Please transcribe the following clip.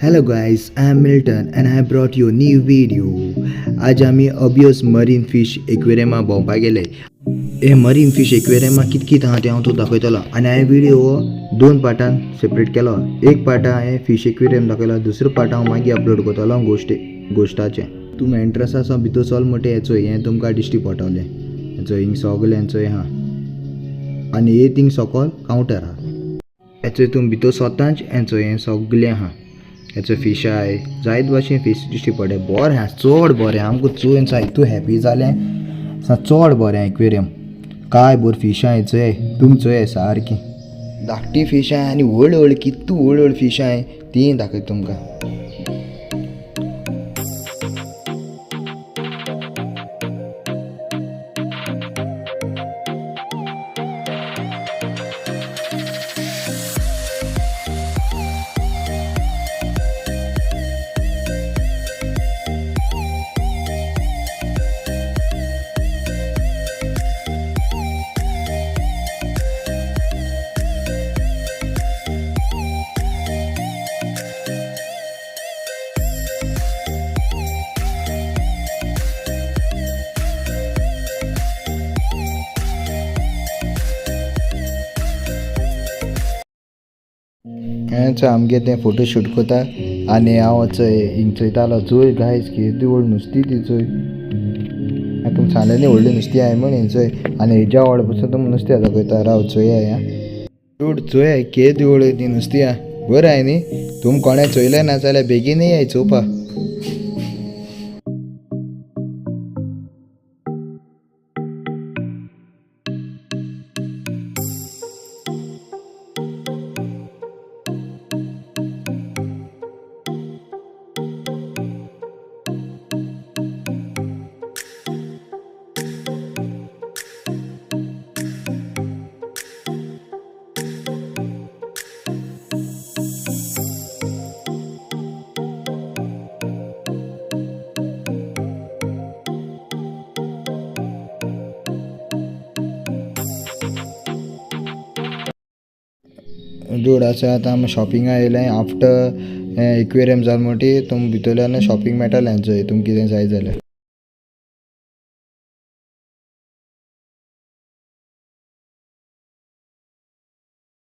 Hello guys, I am Milton and I have brought you a new video. आज आम्ही अबियोस marine fish एक्वेरियमा भोंवपाक गेले. हे मरीन फिश एक्वेरियमा कित आहा तें हांव तुका दाखयतलो आनी हांवें व्हिडिओ दोन पार्टान सेपरेट केलो. एक पार्ट हांवें फिश एक्वेरियम दाखयलो, दुसरो पार्ट हांव मागीर अपलोड करतलो गोश्टाचें. तुमी एंट्रस आसा भितर चल म्हणटे हेचो हें तुमकां दिश्टी पडटलें. हेचो हिंग सगलें हेंचो आहा आनी हे थिंग सकयल कावंटर आहा. हेचो हितून भितर सोतांच हेंचो हें सगलें आहा. हेचो फिश आहे जायत भाशेन फिश दिश्टी पडे. बरें आहा, चड बरें. आमकां चोवन इतू हॅपी जालें. चड बरें एक्वेरियम. काय बोर फिश आहा हेचोय तुमी चोय सारकी धाकटी फिश आहा आनी व्हड कितू व्हड फिश आहा ती दाखयता तुमकां. आमगे तें फोटोशूट कोता आनी हांव हिंग चोयतालो. चोय गायज किती व्हड नुस्तीं ती चोय. तुमकां सांगलें न्ही व्हडलीं नुस्तीं आहाय म्हण हें चोय. आनी हेज्या व्हड पसून तुमकां नुस्तें दाखयता. राव चोया चोड चोया केदी व्हड तीं नुस्तीं आहा. बरें आहाय न्ही. तुमी कोणें चोयलें ना जाल्यार बेगीन येयाय चोवपा. दूड आसा. आतां आमी शॉपिंगा येयलें. आफ्टर एक्वेरियम जाल म्हणटी तुमकां भितरल्यान शॉपिंग मेळटलें. हेंचोय तुमकां कितें जाय जाल्यार.